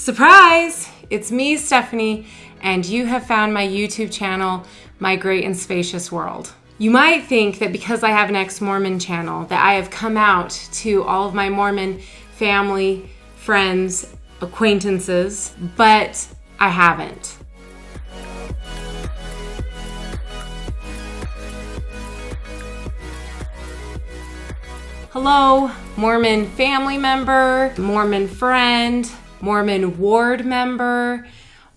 Surprise! It's me, Stephanie, and you have found my YouTube channel, My Great and Spacious World. You might think that because I have an ex-Mormon channel that I have come out to all of my Mormon family, friends, acquaintances, but I haven't. Hello, Mormon family member, Mormon friend, Mormon ward member,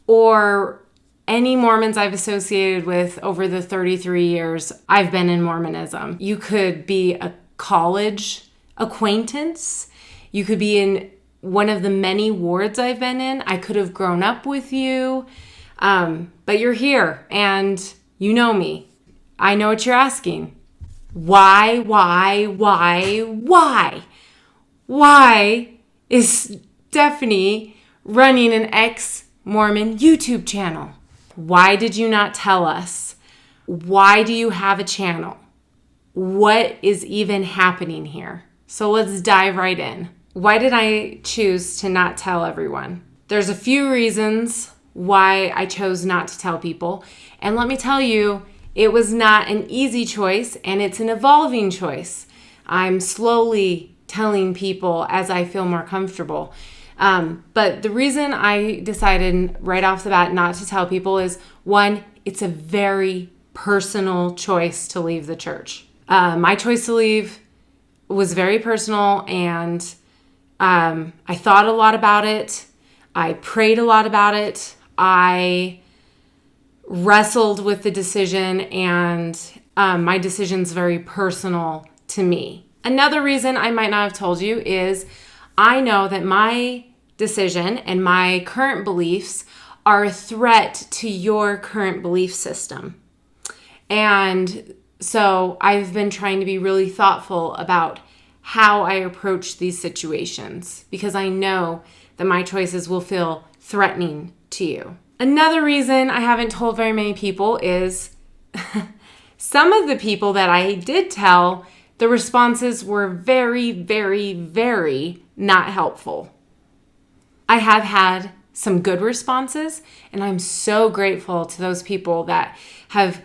or any Mormons I've associated with over the 33 years I've been in Mormonism. You could be a college acquaintance. You could be in one of the many wards I've been in. I could have grown up with you, but you're here and you know me. I know what you're asking. Why is Stephanie running an ex-Mormon YouTube channel? Why did you not tell us? Why do you have a channel? What is even happening here? So let's dive right in. Why did I choose to not tell everyone? There's a few reasons why I chose not to tell people. And let me tell you, it was not an easy choice, and it's an evolving choice. I'm slowly telling people as I feel more comfortable. But the reason I decided right off the bat not to tell people is, one, it's a very personal choice to leave the church. My choice to leave was very personal, and I thought a lot about it. I prayed a lot about it. I wrestled with the decision, and my decision's very personal to me. Another reason I might not have told you is I know that my decision and my current beliefs are a threat to your current belief system. And so I've been trying to be really thoughtful about how I approach these situations because I know that my choices will feel threatening to you. Another reason I haven't told very many people is some of the people that I did tell, the responses were very, very, very not helpful. I have had some good responses, and I'm so grateful to those people that have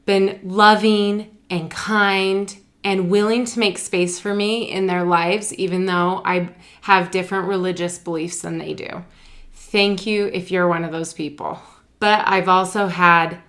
been loving and kind and willing to make space for me in their lives, even though I have different religious beliefs than they do. Thank you if you're one of those people. But I've also had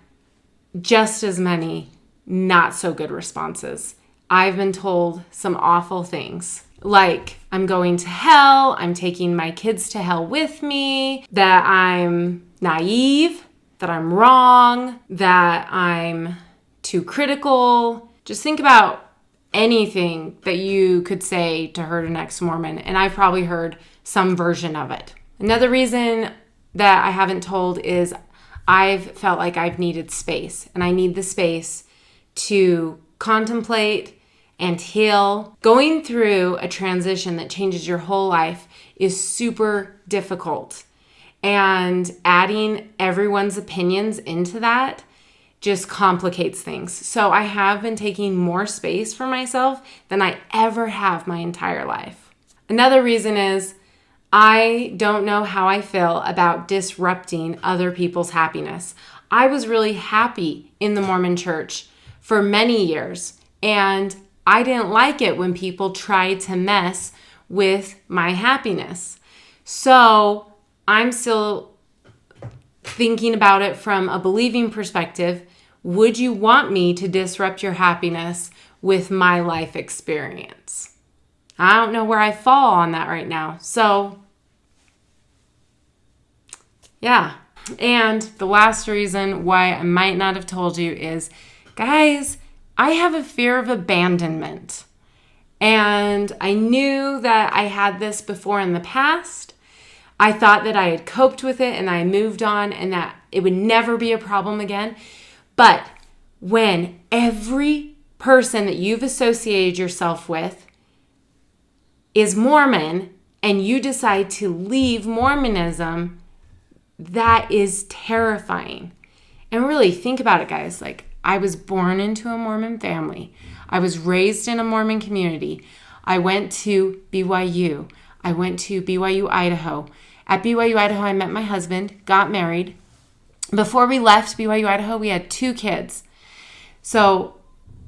just as many not so good responses. I've been told some awful things, like I'm going to hell, I'm taking my kids to hell with me, that I'm naive, that I'm wrong, that I'm too critical. Just think about anything that you could say to hurt an ex-Mormon, and I've probably heard some version of it. Another reason that I haven't told is I've felt like I've needed space, and I need the space to contemplate and heal. Going through a transition that changes your whole life is super difficult, and adding everyone's opinions into that just complicates things. So I have been taking more space for myself than I ever have my entire life. Another reason is I don't know how I feel about disrupting other people's happiness. I was really happy in the Mormon church for many years, and I didn't like it when people tried to mess with my happiness. So I'm still thinking about it from a believing perspective. Would you want me to disrupt your happiness with my life experience? I don't know where I fall on that right now. So yeah. And the last reason why I might not have told you is, guys, I have a fear of abandonment. And I knew that I had this before in the past. I thought that I had coped with it and I moved on and that it would never be a problem again. But when every person that you've associated yourself with is Mormon and you decide to leave Mormonism, that is terrifying. And really think about it, guys. Like, I was born into a Mormon family. I was raised in a Mormon community. I went to BYU. I went to BYU, Idaho. At BYU Idaho, I met my husband, got married. Before we left BYU Idaho, we had 2 kids. So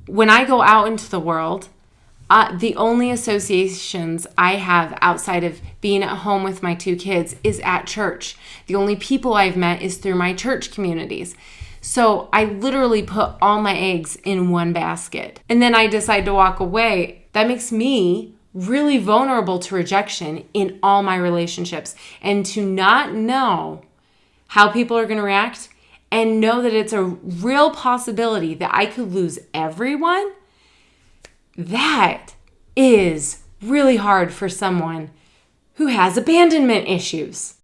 when I go out into the world, the only associations I have outside of being at home with my 2 kids is at church. The only people I've met is through my church communities. So I literally put all my eggs in one basket. And then I decide to walk away. That makes me really vulnerable to rejection in all my relationships. And to not know how people are going to react and know that it's a real possibility that I could lose everyone, that is really hard for someone who has abandonment issues.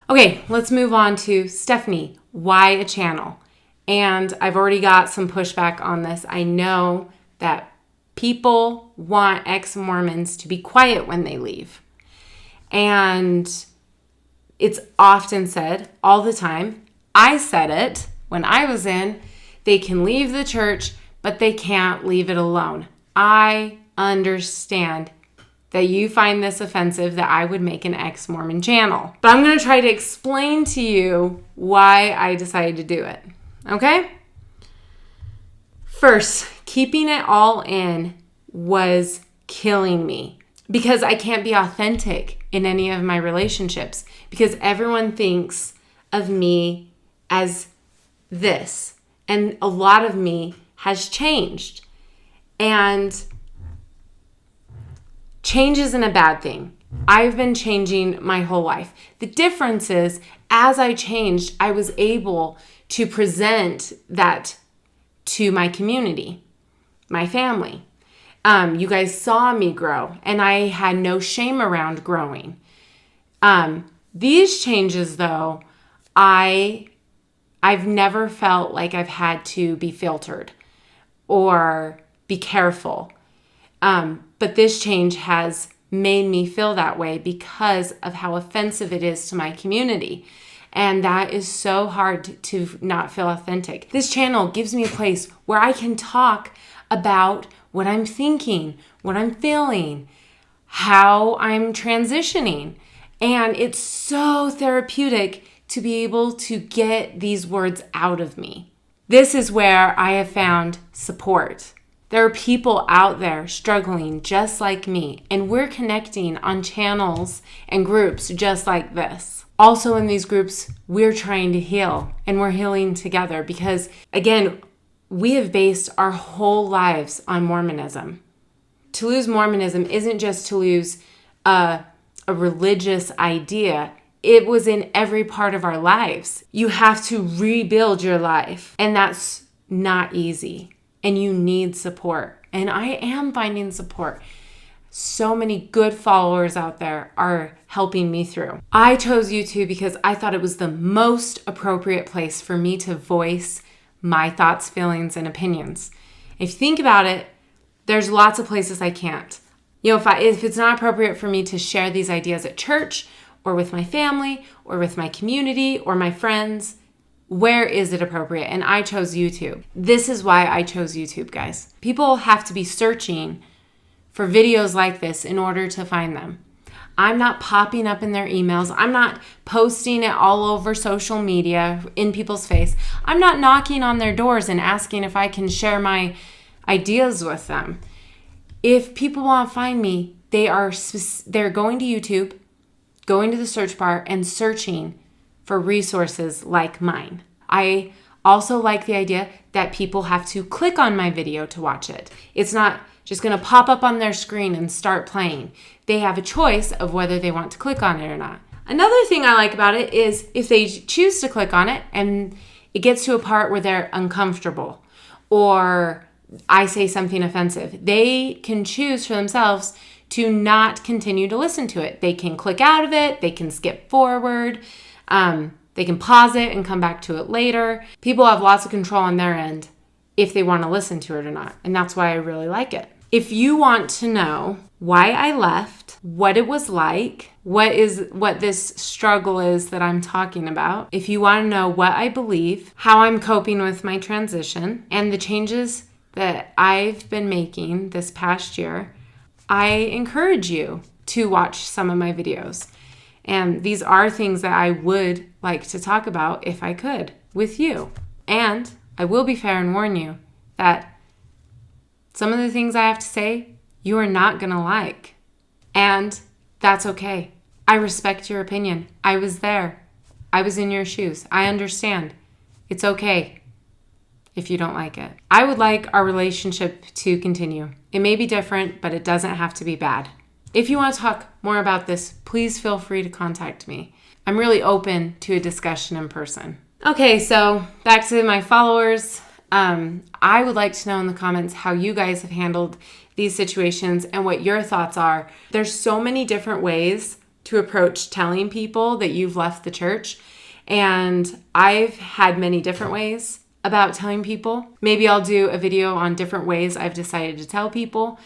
Okay, let's move on to Stephanie. Why a channel? And I've already got some pushback on this. I know that people want ex-Mormons to be quiet when they leave. And it's often said all the time. I said it when I was in. They can leave the church, but they can't leave it alone. I understand that you find this offensive that I would make an ex-Mormon channel. But I'm going to try to explain to you why I decided to do it. Okay? First, keeping it all in was killing me because I can't be authentic in any of my relationships because everyone thinks of me as this. And a lot of me has changed. And change isn't a bad thing. I've been changing my whole life. The difference is, as I changed, I was able to present that to my community, my family. You guys saw me grow, and I had no shame around growing. These changes, though, I've never felt like I've had to be filtered or be careful. But this change has made me feel that way because of how offensive it is to my community. And that is so hard to not feel authentic. This channel gives me a place where I can talk about what I'm thinking, what I'm feeling, how I'm transitioning. And it's so therapeutic to be able to get these words out of me. This is where I have found support. There are people out there struggling just like me, and we're connecting on channels and groups just like this. Also in these groups, we're trying to heal, and we're healing together because, again, we have based our whole lives on Mormonism. To lose Mormonism isn't just to lose a religious idea. It was in every part of our lives. You have to rebuild your life, and that's not easy. And you need support. And I am finding support. So many good followers out there are helping me through. I chose YouTube because I thought it was the most appropriate place for me to voice my thoughts, feelings, and opinions. If you think about it, there's lots of places I can't. You know, if it's not appropriate for me to share these ideas at church or with my family or with my community or my friends, where is it appropriate? And I chose YouTube. This is why I chose YouTube, guys. People have to be searching for videos like this in order to find them. I'm not popping up in their emails. I'm not posting it all over social media in people's face. I'm not knocking on their doors and asking if I can share my ideas with them. If people want to find me, they're going to YouTube, going to the search bar and searching for resources like mine. I also like the idea that people have to click on my video to watch it. It's not just going to pop up on their screen and start playing. They have a choice of whether they want to click on it or not. Another thing I like about it is if they choose to click on it and it gets to a part where they're uncomfortable or I say something offensive, they can choose for themselves to not continue to listen to it. They can click out of it. They can skip forward. They can pause it and come back to it later. People have lots of control on their end if they want to listen to it or not. And that's why I really like it. If you want to know why I left, what it was like, what this struggle is that I'm talking about, if you want to know what I believe, how I'm coping with my transition, and the changes that I've been making this past year, I encourage you to watch some of my videos. And these are things that I would like to talk about if I could with you. And I will be fair and warn you that some of the things I have to say, you are not going to like. And that's okay. I respect your opinion. I was there. I was in your shoes. I understand. It's okay if you don't like it. I would like our relationship to continue. It may be different, but it doesn't have to be bad. If you want to talk more about this, please feel free to contact me. I'm really open to a discussion in person. Okay, so back to my followers. I would like to know in the comments how you guys have handled these situations and what your thoughts are. There's so many different ways to approach telling people that you've left the church, and I've had many different ways about telling people. Maybe I'll do a video on different ways I've decided to tell people.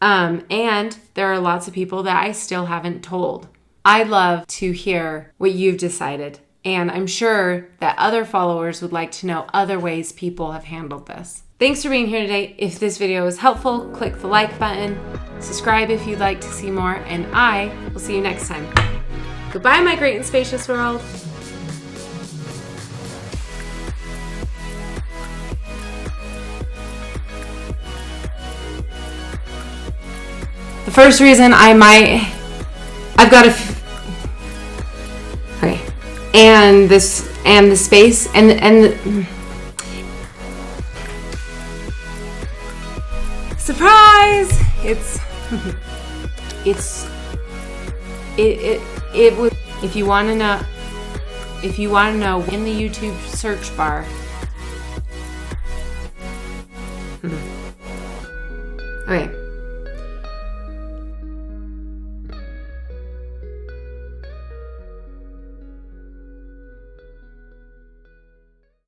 And there are lots of people that I still haven't told. I'd love to hear what you've decided. And I'm sure that other followers would like to know other ways people have handled this. Thanks for being here today. If this video was helpful, click the like button, subscribe if you'd like to see more, and I will see you next time. Goodbye, my great and spacious world. The first reason I've got okay, and the space and surprise! It was. If you want to know, in the YouTube search bar. Okay.